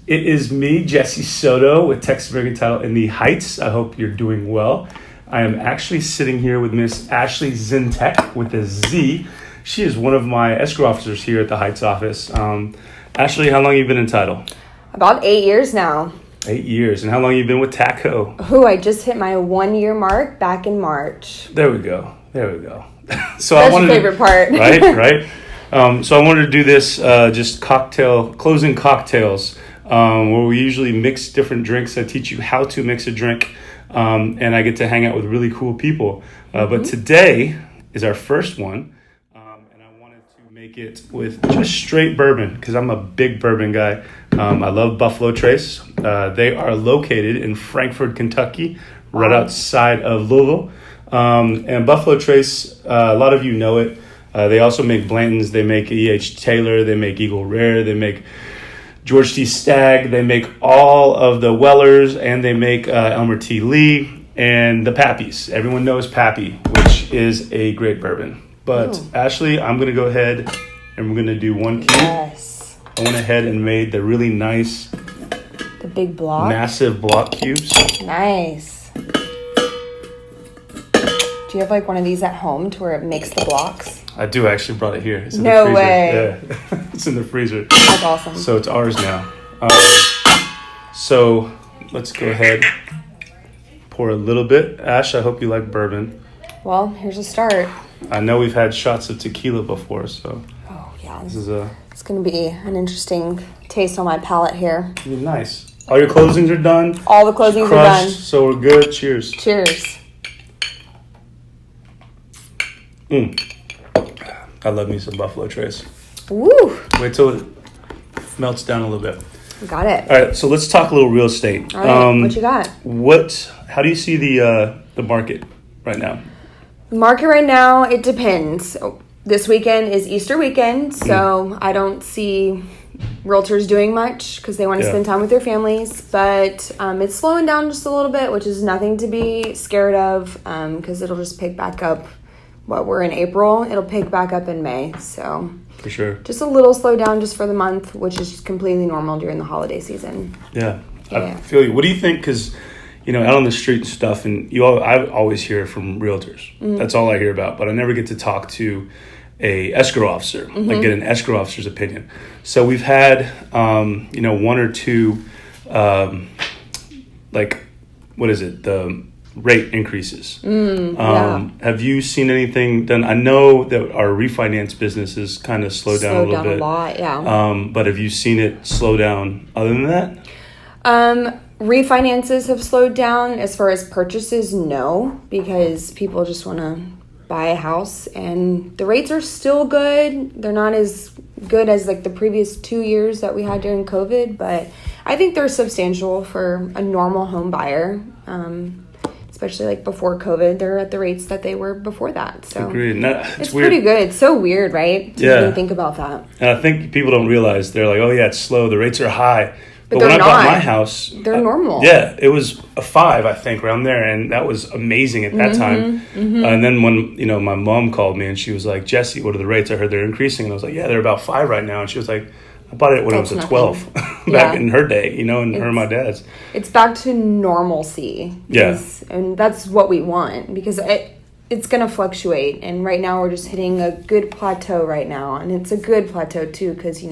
It is me, Jesse Soto, with Texas American Title in the Heights. I hope you're doing well. I am actually sitting here with Miss Ashley Zientek with a Z. She is one of my escrow officers here at the Heights office. Ashley, how long have you been in title? About 8 years now. 8 years. And how long have you been with TACO? Ooh, I just hit my 1 year mark back in March. There we go. So That's your favorite part. Right. So I wanted to do this just closing cocktails, where we usually mix different drinks. I teach you how to mix a drink, and I get to hang out with really cool people. But today is our first one, and I wanted to make it with just straight bourbon because I'm a big bourbon guy. I love Buffalo Trace. They are located in Frankfort, Kentucky, right outside of Louisville. And Buffalo Trace, a lot of you know it. They also make Blanton's, they make E.H. Taylor, they make Eagle Rare, they make George T. Stagg, they make all of the Wellers, and they make Elmer T. Lee, and the Pappies. Everyone knows Pappy, which is a great bourbon. But Ashley, I'm going to go ahead and we're going to do one cube. Yes. I went ahead and made the really nice, the big block. massive block cubes. Nice. Do you have like one of these at home to where it makes the blocks? I do. I actually brought it here. It's in No the freezer. way. Yeah. It's in the freezer. That's awesome. So it's ours now. So let's go ahead. Pour a little bit. Ash, I hope you like bourbon. Well, here's a start. I know we've had shots of tequila before, so Oh, yeah. this is It's going to be an interesting taste on my palate here. nice. All your closings are done. All the closings are Crushed, done. so we're good. Cheers. Cheers. I love me some Buffalo Trace. Woo. Wait till it melts down a little bit. Got it. All right, so let's talk a little real estate. All right. What you got? How do you see the market right now? The market right now, it depends. This weekend is Easter weekend, so I don't see realtors doing much because they want to spend time with their families. But it's slowing down just a little bit, which is nothing to be scared of because it'll just pick back up. We're in April. It'll pick back up in May. So For sure. just a little slow down just for the month, which is just completely normal during the holiday season. Yeah. I feel you. What do you think? Because, out on the street and stuff, and I always hear from realtors. That's all I hear about. But I never get to talk to a escrow officer, like get an escrow officer's opinion. So we've had, one or two, the rate increases. Have you seen anything done? I know that our refinance business is kind of slowed down a little bit. A lot, yeah. But have you seen it slow down other than that? Refinances have slowed down. As far as purchases, no, because people just want to buy a house, and the rates are still good. They're not as good as like the previous 2 years that we had during COVID, but I think they're substantial for a normal home buyer. Especially like before COVID, they're at the rates that they were before that. So Agreed. No, it's weird. pretty good. It's so weird, right? To even think about that. And I think people don't realize, they're like, oh yeah, it's slow. The rates are high. But they're when I not. bought my house, They're normal. Yeah, it was a 5, I think, around there, and that was amazing at that time. And then when my mom called me and she was like, Jesse, what are the rates? I heard they're increasing, and I was like, yeah, they're about 5 right now. And she was like, I bought it when it was at 12 back in her day, and her and my dad's. It's back to normalcy. Yeah. And that's what we want, because it's going to fluctuate. And right now we're just hitting a good plateau right now. And it's a good plateau too, because,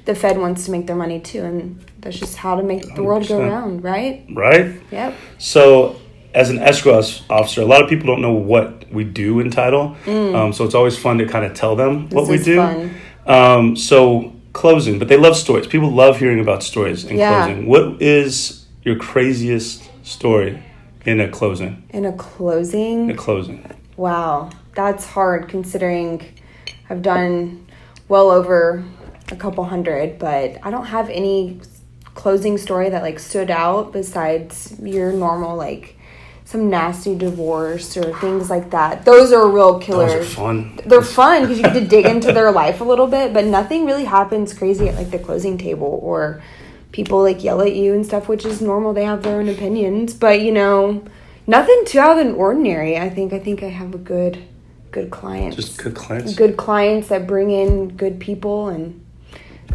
the Fed wants to make their money too. And that's just how to make the world go 100%. round, right? Right? Yep. So as an escrow officer, a lot of people don't know what we do in title. So it's always fun to kind of tell them what we do. Fun. So closing, but they love stories. People love hearing about stories in closing. What is your craziest story in a closing? In a closing? In a closing. Wow. That's hard considering I've done well over a couple hundred, but I don't have any closing story that like stood out besides your normal like some nasty divorce or things like that. Those are real killers. Those are fun. They're fun because you get to dig into their life a little bit, but nothing really happens crazy at like the closing table, or people like yell at you and stuff, which is normal. They have their own opinions, but nothing too out of the ordinary. I think I have a good clients. Just good clients? Good clients that bring in good people, and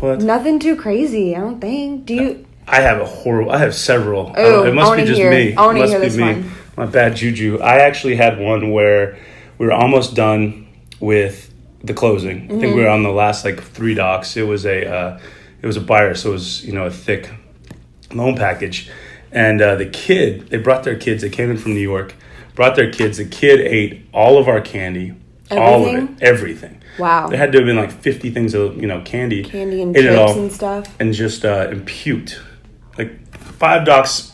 nothing too crazy, I don't think. I have several. Ooh, It must be just me. I want It to must hear be this me. one. My bad juju. I actually had one where we were almost done with the closing. I think we were on the last like 3 docs. It was a buyer, so it was a thick loan package. And they brought their kids. They came in from New York, brought their kids. The kid ate all of our candy, all of it, everything. Wow. There had to have been like 50 things of candy. Candy and ate chips it all, and stuff. and just and puked. Like 5 docs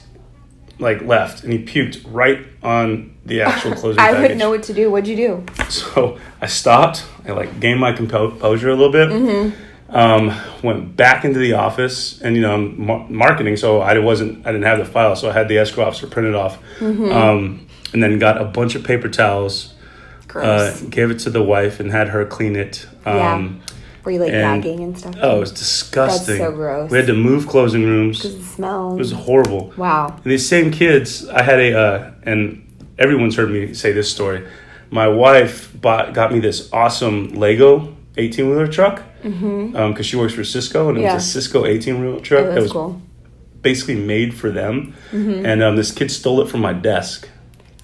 like left, and he puked right on the actual closing I package. wouldn't know what to do. What'd you do? So I stopped. I like gained my composure a little bit. Went back into the office, and I'm marketing, so I didn't have the file, so I had the escrow officer print it off, and then got a bunch of paper towels. Gross. Gave it to the wife and had her clean it. Were you like gagging and stuff? Oh, it was disgusting. That's so gross. We had to move closing rooms. Because the smell. It was horrible. Wow. And these same kids, I had and everyone's heard me say this story. My wife got me this awesome Lego 18-wheeler truck because she works for Cisco, and it was a Cisco 18-wheeler truck that was cool. basically made for them. And this kid stole it from my desk,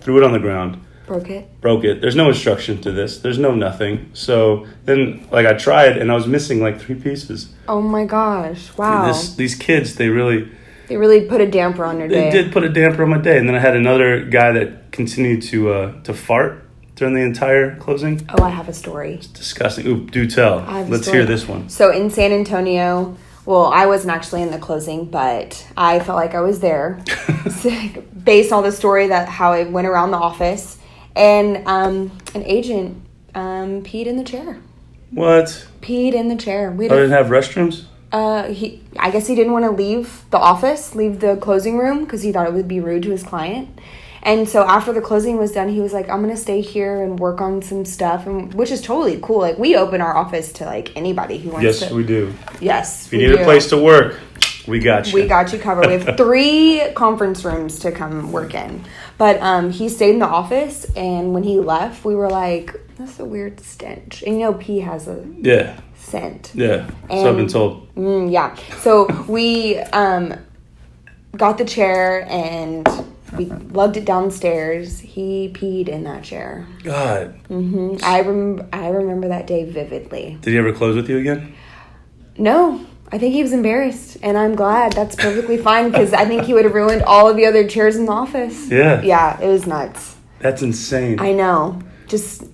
threw it on the ground. Broke it. There's no instruction to this. There's no nothing. So then, I tried, and I was missing like 3 pieces. Oh my gosh! Wow. These kids, they really put a damper on your day. They did put a damper on my day, and then I had another guy that continued to fart during the entire closing. Oh, I have a story. It's disgusting. Ooh, do tell. Let's hear this one. So in San Antonio, well, I wasn't actually in the closing, but I felt like I was there, based on the story how it went around the office. And an agent peed in the chair. What? Peed in the chair. I didn't have restrooms? I guess he didn't want to leave the closing room, because he thought it would be rude to his client. And so after the closing was done, he was like, I'm going to stay here and work on some stuff, which is totally cool. Like, we open our office to, anybody who wants to. Yes, we do. Yes, if you need a place to work, we got you. We got you covered. We have 3 conference rooms to come work in. But he stayed in the office, and when he left, we were like, that's a weird stench. And pee has a scent. Yeah, so I've been told. Yeah. So we got the chair, and we lugged it downstairs. He peed in that chair. God. I remember that day vividly. Did he ever close with you again? No. I think he was embarrassed, and I'm glad. That's perfectly fine, because I think he would have ruined all of the other chairs in the office. Yeah. Yeah, it was nuts. That's insane. I know. Just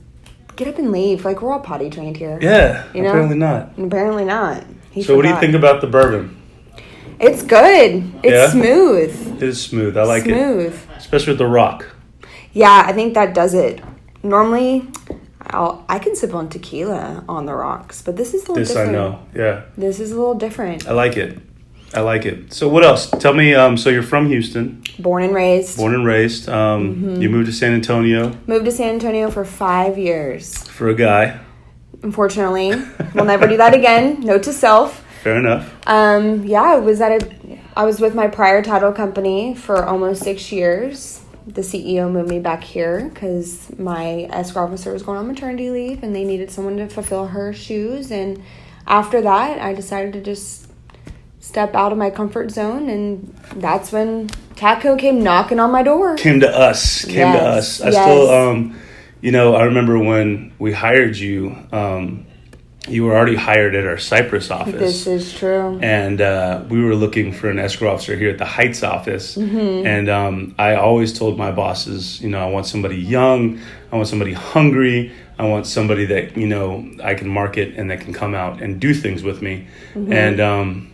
get up and leave. We're all potty trained here. Yeah, apparently not. Apparently not. So what do you think about the bourbon? It's good. It's smooth. It is smooth. I like it. Smooth. Especially with the rock. Yeah, I think that does it. Normally, I can sip on tequila on the rocks, but this is a little different. This I know, yeah. This is a little different. I like it. So what else? Tell me, so you're from Houston. Born and raised. You moved to San Antonio. Moved to San Antonio for 5 years. For a guy. Unfortunately. We'll never do that again. Note to self. Fair enough. I was with my prior title company for almost 6 years. The CEO moved me back here because my escrow officer was going on maternity leave, and they needed someone to fulfill her shoes. And after that, I decided to just step out of my comfort zone, and that's when TACO came knocking on my door. Came to us. I still, I remember when we hired you, you were already hired at our Cypress office. This is true. And we were looking for an escrow officer here at the Heights office. And I always told my bosses, I want somebody young. I want somebody hungry. I want somebody that, I can market and that can come out and do things with me. And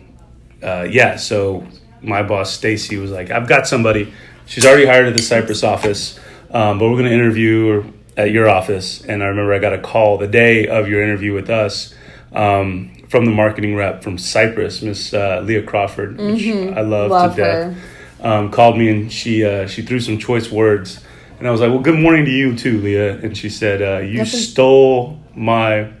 so my boss, Stacy, was like, I've got somebody. She's already hired at the Cypress office, but we're going to interview her at your office. And I remember I got a call the day of your interview with us from the marketing rep from Cypress, Miss Leah Crawford, which I love to death. Called me, and she threw some choice words. And I was like, well, good morning to you too, Leah. And she said, you stole my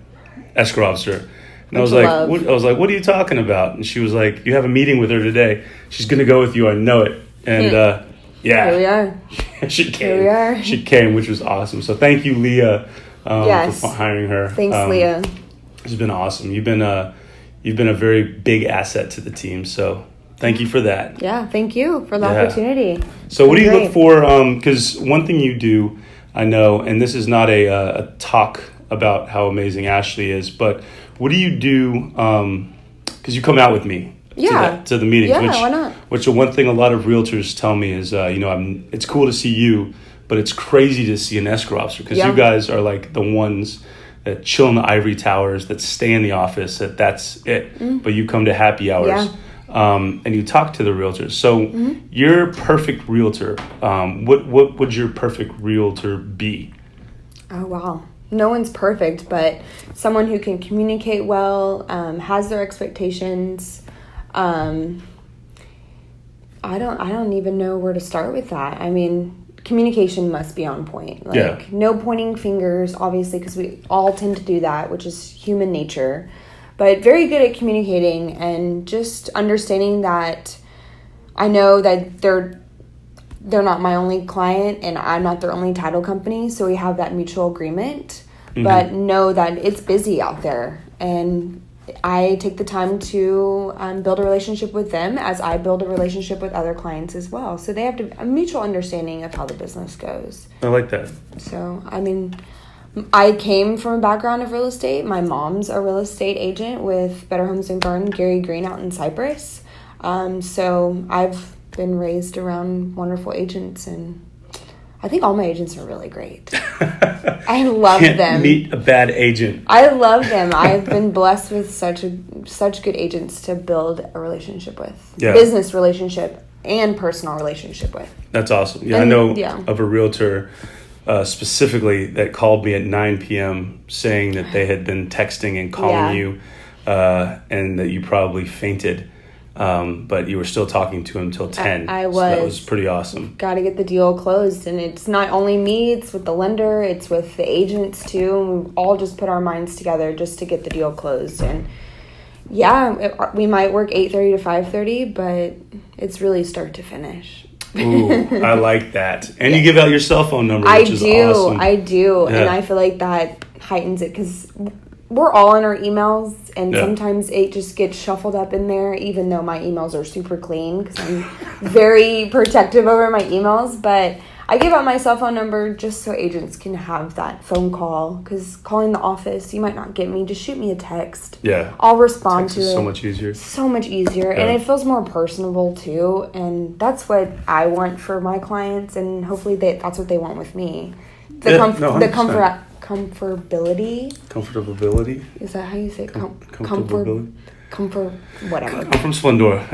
escrow officer. And I was like, what are you talking about? And she was like, you have a meeting with her today. She's going to go with you. I know it. And here we are. She came. Here we are. She came, which was awesome. So thank you, Leah, for hiring her. Thanks, Leah. It's been awesome. You've been a very big asset to the team. So Thank you for that. Yeah, thank you for the opportunity. So what do you look for? Because one thing you do, I know, and this is not a talk about how amazing Ashley is, but what do you do? Because you come out with me to the meetings. Why not? Which one thing a lot of realtors tell me is, it's cool to see you, but it's crazy to see an escrow officer because you guys are like the ones that chill in the ivory towers, that stay in the office, that's it. But you come to happy hours. And you talk to the realtors. So your perfect realtor, what would your perfect realtor be? Oh, wow. No one's perfect, but someone who can communicate well, has their expectations. I don't even know where to start with that. I mean, communication must be on point. No pointing fingers, obviously, because we all tend to do that, which is human nature. But very good at communicating and just understanding that I know that they're not my only client and I'm not their only title company. So we have that mutual agreement, but know that it's busy out there. And I take the time to build a relationship with them as I build a relationship with other clients as well. So they have a mutual understanding of how the business goes. I like that. So, I mean, I came from a background of real estate. My mom's a real estate agent with Better Homes and Garden, Gary Green out in Cypress. So I've been raised around wonderful agents, and I think all my agents are really great. I love them. Can't meet a bad agent. I love them. I've been blessed with such good agents to build a relationship with, business relationship and personal relationship with. That's awesome. Yeah, I know of a realtor specifically that called me at 9 p.m. saying that they had been texting and calling you and that you probably fainted, but you were still talking to him until 10. I was. So that was pretty awesome. Got to get the deal closed. And it's not only me, it's with the lender, it's with the agents too. And we all just put our minds together just to get the deal closed. And we might work 8:30 to 5:30, but it's really start to finish. Ooh, I like that. And you give out your cell phone number, which is awesome. I do. Yeah. And I feel like that heightens it because we're all in our emails, and sometimes it just gets shuffled up in there, even though my emails are super clean because I'm very protective over my emails. But I give out my cell phone number just so agents can have that phone call, because calling the office, you might not get me. Just shoot me a text. Yeah. I'll respond text to is it. so much easier. So much easier. Yeah. And it feels more personable too. And that's what I want for my clients, and hopefully that's what they want with me. The comfortability. Comfortability? Is that how you say it? Comfortability? Comfort, whatever. I'm from Splendora.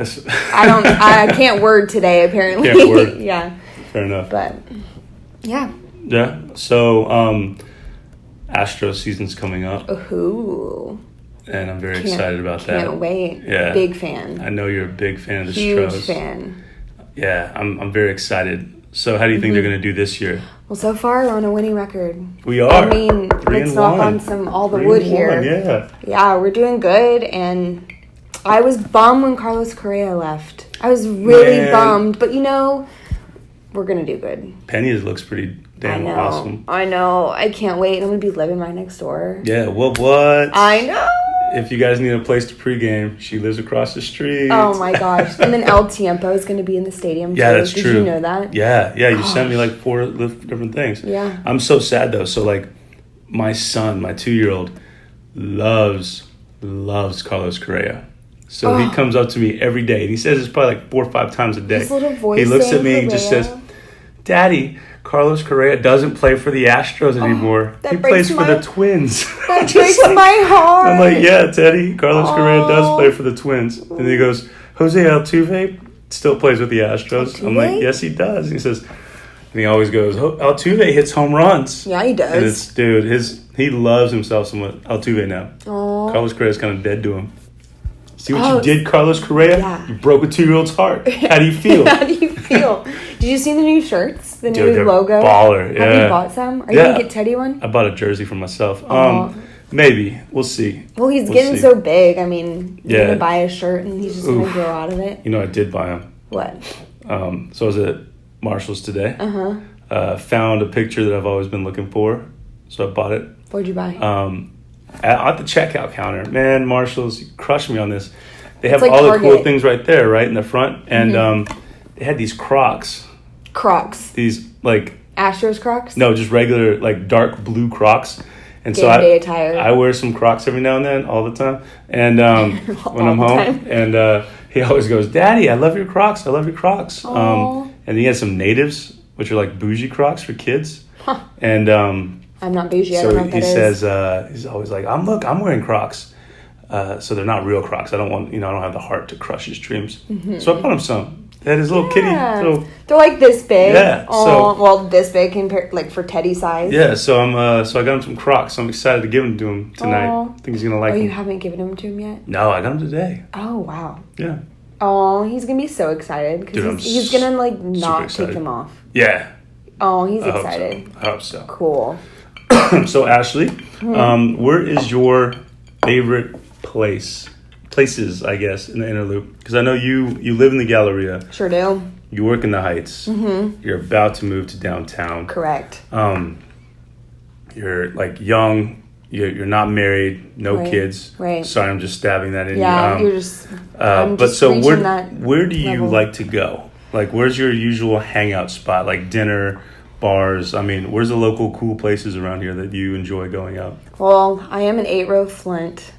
I can't word today, apparently. Can't word. Yeah. Fair enough. But, yeah. Yeah. So, Astro season's coming up. Ooh. And I'm very excited about that. Can't wait. Yeah. Big fan. I know you're a big fan of the Huge Stros. fan. Yeah, I'm very excited. So how do you think they're going to do this year? Well, so far we're on a winning record. We are. I mean, let's knock on all the wood here. Yeah. Yeah, we're doing good, and I was bummed when Carlos Correa left. I was really bummed, but we're going to do good. Penny looks pretty damn awesome. I know. I can't wait. I'm going to be living right next door. Yeah, what? I know. If you guys need a place to pregame, she lives across the street. Oh my gosh. And then El Tiempo is going to be in the stadium too. Yeah, that's true. Did you know that? Yeah. You sent me like 4 different things. Yeah. I'm so sad though. So like my son, my 2-year-old, loves Carlos Correa. So he comes up to me every day and he says it's probably like 4 or 5 times a day. His little voice. He looks at me and just says, "Daddy, Carlos Correa doesn't play for the Astros anymore. He plays for the Twins." That breaks my heart. I'm like, "Yeah, Teddy, Carlos Correa does play for the Twins." And he goes, "Jose Altuve still plays with the Astros." Altuve? I'm like, "Yes, he does." And he says, and he always goes, "Altuve hits home runs." Yeah, he does. And it's, he loves himself so much. Altuve now. Aww. Carlos Correa's kind of dead to him. See what you did, Carlos Correa? Yeah. You broke a 2-year-old's heart. How do you feel? How do you feel? Did you see the new shirts? The Dude, new logo? Baller. Yeah. Have you bought some? Are you going to get Teddy one? I bought a jersey for myself. Aww. Maybe. We'll see. Well, he's getting so big. I mean, you're going to buy a shirt and he's just going to grow out of it. I did buy him. What? So I was at Marshall's today. Found a picture that I've always been looking for. So I bought it. What'd you buy? At the checkout counter. Man, Marshall's crushed me on this. they have like all the cool Target. things right there, right in the front. And they had these Crocs. Crocs. These like Astros Crocs? no, just regular like dark blue Crocs. And so Game day attire. I wear some Crocs every now and then, all the time. And when I'm the home, time. and he always goes, "Daddy, I love your Crocs. I love your Crocs." Aw. And he has some natives, which are like bougie Crocs for kids. Huh. And I'm not bougie. I don't so know what he that is. says, he's always like, I'm wearing Crocs." So they're not real Crocs. I don't want, I don't have the heart to crush his dreams. So I bought him some. They had his little kitty. Little, They're like this big. Yeah, Oh, well, this big compared like for Teddy size. yeah. So so I got him some Crocs. So I'm excited to give them to him tonight. Aw. I think he's gonna like Oh, them. you haven't given them to him yet? No, I got them today. Oh, wow. Yeah. Oh, he's gonna be so excited Dude, I'm because he's gonna like not excited. take them off. Yeah. Oh, he's I hope excited. so. I hope so. Cool. So Ashley, where is your favorite places, I guess, in the inner loop? Because I know you live in the Galleria. Sure do. You work in the Heights. You're about to move to downtown. Correct. You're like young. You're not married. No Right. kids. Right. Sorry, I'm just stabbing that in Yeah, you. you're just. I'm But just so reaching that where do you level. like to go? Like, where's your usual hangout spot? Like dinner, bars. I mean, where's the local cool places around here that you enjoy going out? Well, I am an 8-row Flint.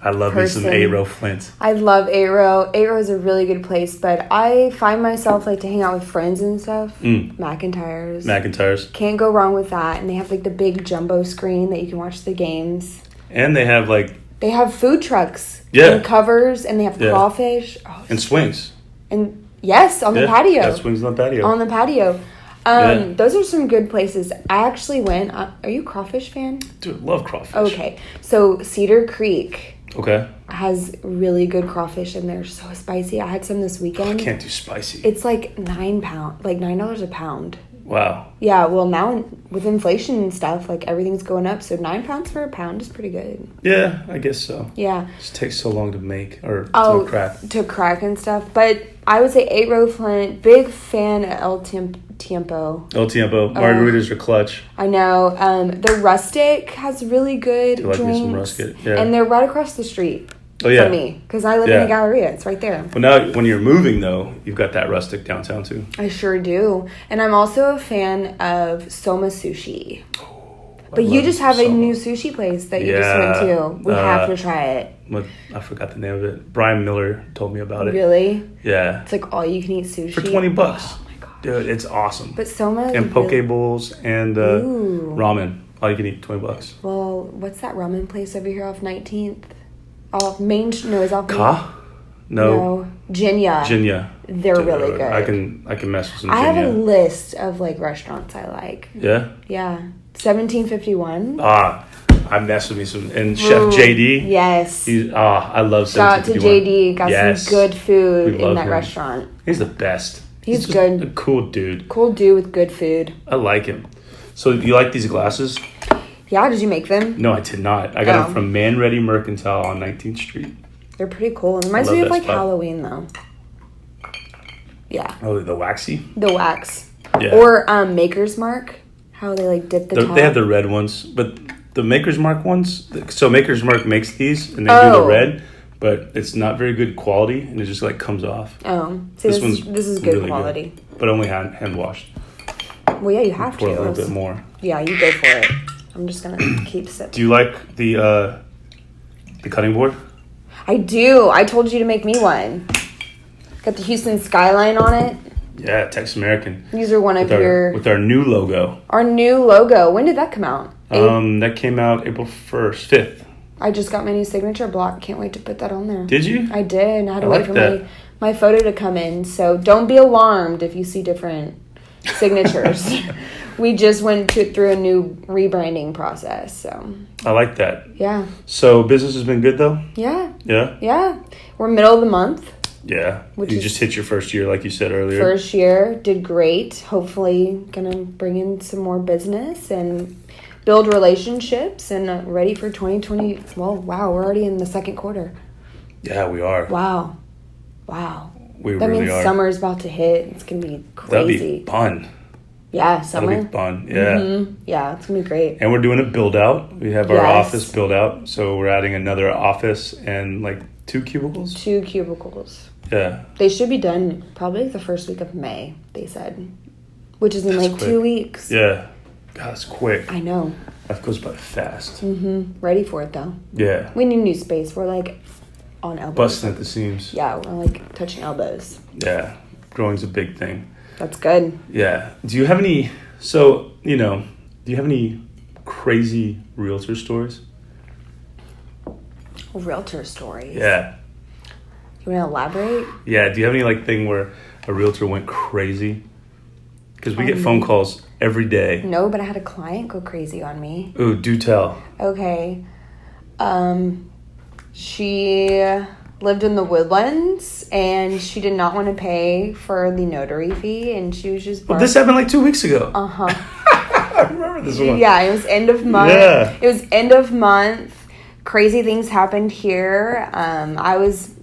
I love me some Person. 8-row Flint. I love 8-row. 8-row is a really good place, but I find myself like to hang out with friends and stuff. McIntyre's. McIntyre's. Can't go wrong with that. And they have like the big jumbo screen that you can watch the games. And they have like, They have food trucks. Yeah. And covers, and they have Yeah. crawfish. Oh, and swings. and yes, on the Yeah, patio. got swings on the patio. On the patio. Yeah. Those are some good places. I actually went. Are you a crawfish fan? Dude, love crawfish. Okay. So Cedar Creek Okay. has really good crawfish, and they're so spicy. I had some this I weekend. can't do spicy. It's like $9 a pound. Wow. Yeah, well now with inflation and stuff, like everything's going up, so £9 for a pound is pretty good. Yeah, I guess so. Yeah. It just takes so long to make or Oh, to crack. to crack and stuff. But I would say 8-row Flint, big fan of El Tiempo. El Tiempo. Margaritas are clutch. I know. The Rustic has really good Do you like me drinks. some Rustic? Yeah. And they're right across the street Oh, yeah. from me. Because I live in Yeah. the Galleria. It's right there. But now, when you're moving, though, you've got that Rustic downtown, too. I sure do. And I'm also a fan of Soma Sushi. But you love just have a Soma. new sushi place that you just Yeah. went to. We have to try it. I forgot the name of it. Brian Miller told me about it. Really? Yeah. It's like all you can eat sushi. For $20. Oh my god. Dude, it's awesome. But Soma is And poke really- bowls and Ooh. ramen. All you can eat, $20. Well, what's that ramen place over here off 19th? Off Main no, it's off Ka? No. Jinya. Jinya. They're Dude, really good. I can mess with some I have a Jinya. list of like restaurants I like. Yeah? Yeah. 1751. I mess with me some. And Chef JD. Yes. I love Shout out to 1751. JD. Got Yes. some good food We in love that him. restaurant. He's the best. He's just good. A cool dude. Cool dude with good food. I like him. So you like these glasses? Yeah, did you make them? No, I did not. I got Oh. them from Man Ready Mercantile on 19th Street. They're pretty cool. It reminds love me of that like spot. Halloween though. Yeah. Oh, the waxy? The wax. Yeah. Or Maker's Mark. How they like dip the top. They have the red ones, but the Maker's Mark ones. So Maker's Mark makes these, and they do the Oh. red, but it's not very good quality, and it just like comes off. Oh, see, This this one's is good really quality. But only hand washed. Well, yeah, you have Pour a little to. bit more. Yeah, you go for it. I'm just gonna keep sipping. Do you like the cutting board? I do. I told you to make me one. Got the Houston skyline on it. Yeah, Tex American. These are one of With our new logo. our new logo. When did that come out? That came out April 5th. I just got my new signature block. Can't wait to put that on there. Did you? I did. I had to I wait like for that. my photo to come in. So don't be alarmed if you see different signatures. We just went through a new rebranding process. So I like that. yeah, So business has been good though? yeah, Yeah? yeah. We're middle of the month. Yeah. Which You is- just hit your first year like you said earlier. First year did great. Hopefully, gonna bring in some more business and build relationships and ready for 2020. Well, wow, we're already in the second quarter. Yeah, we are. Wow. We That really means are. summer's about to hit. It's gonna be That'll crazy. be fun. Yeah, summer. That'll be fun. Yeah. Mhm. Yeah, it's gonna be great. And we're doing a build out. We have our Yes. office build out. So we're adding another office and like 2 cubicles? 2 cubicles. Yeah. They should be done probably the first week of May, they said. Which is in That's like quick. 2 weeks. Yeah. God, it's quick. I know. That goes by fast. Ready for it though. Yeah. We need new space. We're like on elbows. Busting at the seams. Yeah, we're like touching elbows. Yeah. Growing's a big thing. That's good. Yeah. Do you have any, do you have any crazy realtor stories? Realtor stories. Yeah. You want to elaborate? Yeah. Do you have any like thing where a realtor went crazy? Because we get phone calls every day. No, but I had a client go crazy on me. Ooh, do tell. Okay. She lived in the Woodlands and she did not want to pay for the notary fee and she was just Well, this happened like 2 weeks ago. I remember this one. Yeah, it was end of month. Yeah. It was end of month. Crazy things happened here. I was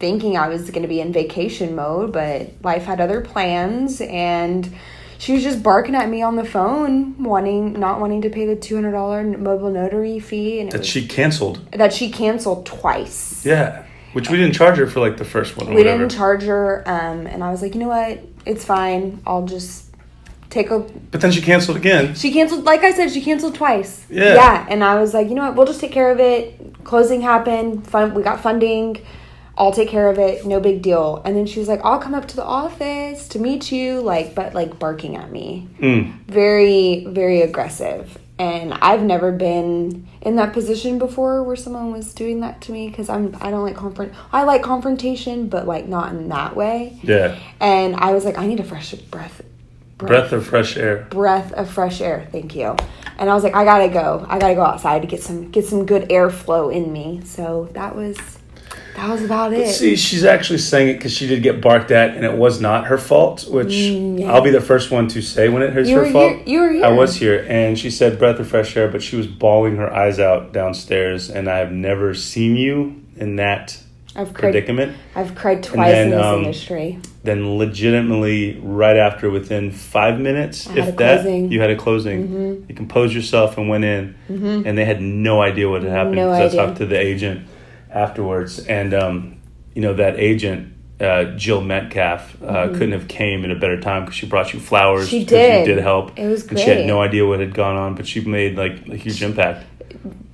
thinking I was going to be in vacation mode, but life had other plans and she was just barking at me on the phone, not wanting to pay the $200 mobile notary fee, and She canceled. that she canceled twice. Yeah. Which we didn't charge her for like the first one or We whatever. didn't charge her, and I was like, you know what? It's fine. I'll just take a... But then she canceled again. She canceled, like I said, she canceled twice. Yeah. Yeah, and I was like, you know what? We'll just take care of it. Closing happened. We got funding. I'll take care of it. No big deal. And then she was like, I'll come up to the office to meet you, but barking at me. Very, very aggressive. And I've never been in that position before where someone was doing that to me because I don't like I like confrontation, but like not in that way. Yeah. And I was like, I need a fresh breath of fresh air. Breath of fresh air. Thank you. And I was like, I gotta go outside to get some good airflow in me. So that was about it. See, she's actually saying it because she did get barked at, and it was not her fault. Which I'll be the first one to say when it is her fault. You were here. I was here, and she said breath of fresh air, but she was bawling her eyes out downstairs, and I have never seen you in that predicament. I've cried twice in this industry. Then legitimately right after, within 5 minutes, you had a closing. You composed yourself and went in, and they had no idea what had happened. No idea. idea. I talked to the agent afterwards, and that agent, Jill Metcalf, couldn't have came at a better time because she brought you flowers. She did. You did help. It was great. And she had no idea what had gone on, but she made like a huge impact.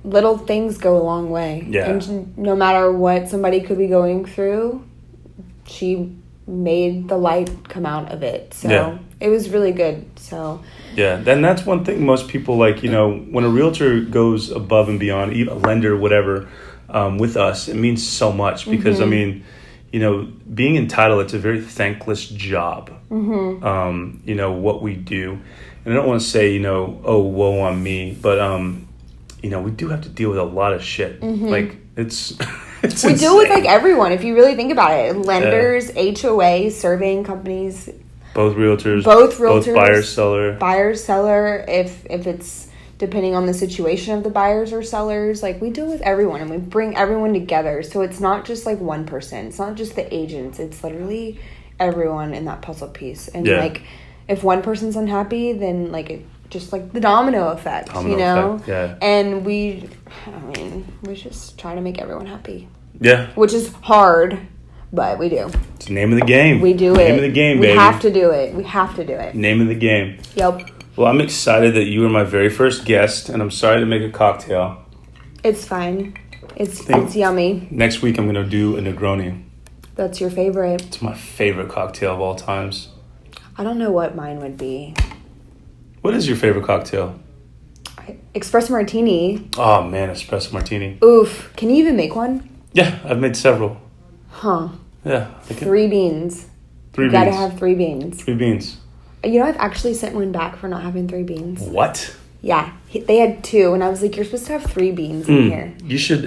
Little things go a long way. Yeah. And no matter what somebody could be going through, she made the light come out of it. So it was really good. So yeah, then that's one thing most people like, when a realtor goes above and beyond, even a lender, whatever, with us, it means so much because being in title, it's a very thankless job. What we do, and I don't want to say oh, woe on me, but we do have to deal with a lot of shit. Like it's we insane. Deal with like everyone if you really think about it. Lenders, HOA, surveying companies, both realtors, both buyer seller. If it's depending on the situation of the buyers or sellers, like we deal with everyone and we bring everyone together. So it's not just like one person. It's not just the agents. It's literally everyone in that puzzle pice. And like if one person's unhappy, then like it just like the domino effect, effect, yeah. And we just try to make everyone happy. Yeah. Which is hard, but we do. It's the name of the game. We do it. Name of the game, baby. We have to do it. We have to do it. Name of the game. Yep. Well, I'm excited that you were my very first guest, and I'm sorry to make a cocktail. It's fine. It's yummy. Next week I'm going to do a Negroni. That's your favorite. It's my favorite cocktail of all times. I don't know what mine would be. What is your favorite cocktail? Espresso martini. Oh, man, espresso martini. Oof. Can you even make one? Yeah, I've made several. Huh. Yeah. 3 beans. You gotta have 3 beans. 3 beans. I've actually sent one back for not having 3 beans. What? Yeah. They had 2, and I was like, you're supposed to have 3 beans in here.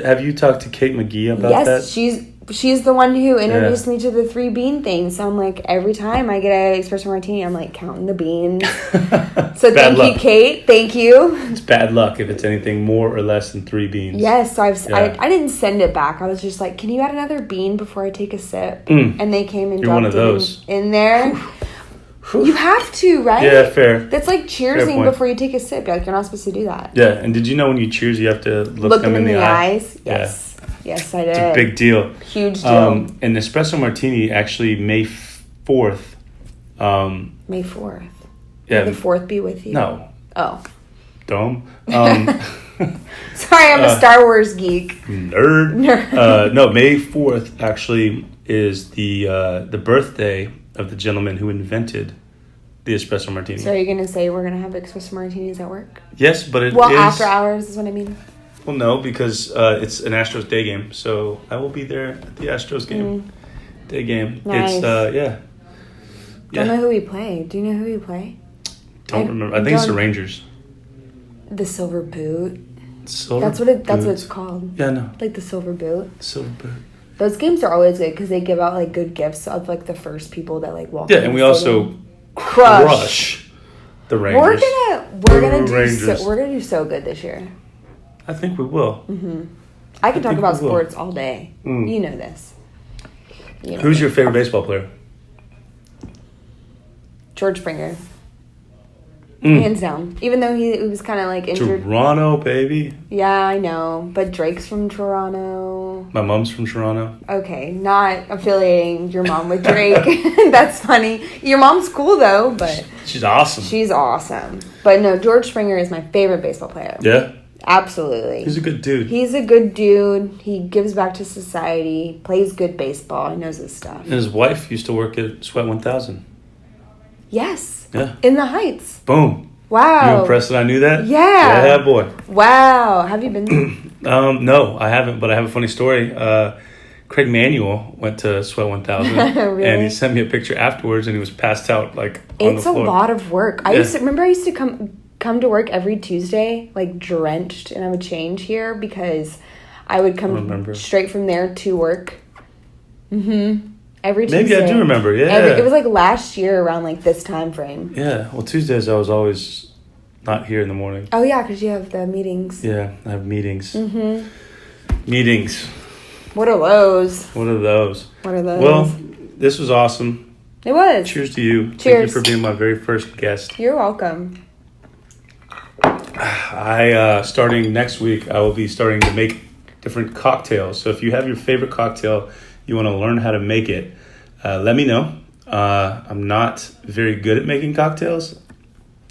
Have you talked to Kate McGee about that? Yes, she's the one who introduced me to the 3 bean thing. So I'm like, every time I get an espresso martini, I'm like counting the beans. So thank you, Kate. Thank you. It's bad luck if it's anything more or less than 3 beans. Yes, so I didn't send it back. I was just like, can you add another bean before I take a sip? And they came and dumped it in there. You have to, right? Yeah, fair. That's like cheersing before you take a sip. Like, you're not supposed to do that. Yeah, and did you know when you cheers, you have to look them in the eyes? Yes. Yeah. Yes, I did. It's a big deal. Huge deal. An espresso martini actually May 4th. May 4th. Yeah. May the 4th be with you? No. Oh. Dome. Sorry, I'm a Star Wars geek. Nerd. No, May 4th actually is the birthday of the gentleman who invented the espresso martini. So are you going to say we're going to have espresso martinis at work? Yes, but it well, is... after hours is what I mean. Well, no, because it's an Astros day game, so I will be there at the Astros game. Day game. Nice. It's, yeah. Don't know who we play. Do you know who we play? Don't remember. I think it's the Rangers. The Silver Boot. Silver That's what Boot. it's called. Yeah, no. Like the Silver Boot. Silver Boot. Those games are always good because they give out like good gifts of like the first people that like walk. Yeah, and we also crush the Rangers. We're gonna do so good this year. I think we will. I can talk about sports all day. You know this. Who's your favorite baseball player? George Springer. Hands down. Even though he was kind of like injured. Toronto, baby. Yeah, I know. But Drake's from Toronto. My mom's from Toronto. Okay, not affiliating your mom with Drake. That's funny. Your mom's cool though, but she's awesome. She's awesome. But no, George Springer is my favorite baseball player. Yeah? Absolutely. He's a good dude. He's a good dude. He gives back to society, plays good baseball. He knows his stuff. And his wife used to work at Sweat 1000. Yes. Yeah. In the Heights. Boom. Wow. You impressed that I knew that? Yeah. Yeah, boy. Wow. Have you been there? No, I haven't, but I have a funny story. Craig Manuel went to Sweat 1000. Really? And he sent me a picture afterwards, and he was passed out like on the floor. It's a lot of work. I used to come to work every Tuesday, like drenched, and I would change here because I would come straight from there to work. Every Tuesday. Maybe I do remember, yeah. It was like last year around like this time frame. Yeah, well, Tuesdays I was always not here in the morning. Oh, yeah, because you have the meetings. Yeah, I have meetings. Meetings. What are those? What are those? What are those? Well, this was awesome. It was. Cheers to you. Cheers. Thank you for being my very first guest. You're welcome. Starting next week, I will be starting to make different cocktails. So if you have your favorite cocktail, you want to learn how to make it, let me know. I'm not very good at making cocktails.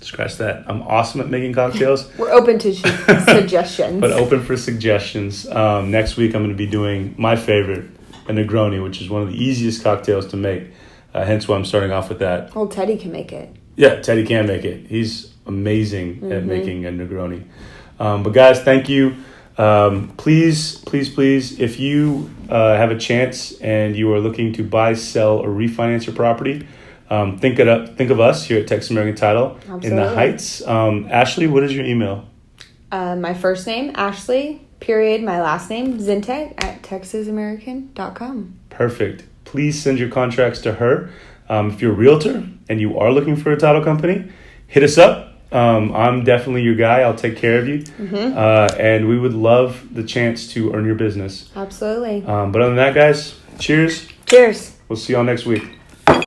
Scratch that. I'm awesome at making cocktails. We're open to suggestions. But open for suggestions. Next week, I'm going to be doing my favorite, a Negroni, which is one of the easiest cocktails to make. Hence why I'm starting off with that. Well, Teddy can make it. Yeah, Teddy can make it. He's amazing at making a Negroni. But guys, thank you. Please, if you have a chance and you are looking to buy, sell, or refinance your property, think of us here at Texas American Title. Absolutely. In the Heights. Ashley, what is your email? My first name, Ashley, period, my last name, Zientek at texasamerican.com. Perfect. Please send your contracts to her. If you're a realtor and you are looking for a title company, hit us up. I'm definitely your guy. I'll take care of you. And we would love the chance to earn your business. Absolutely. But other than that, guys, cheers. Cheers. We'll see y'all next week.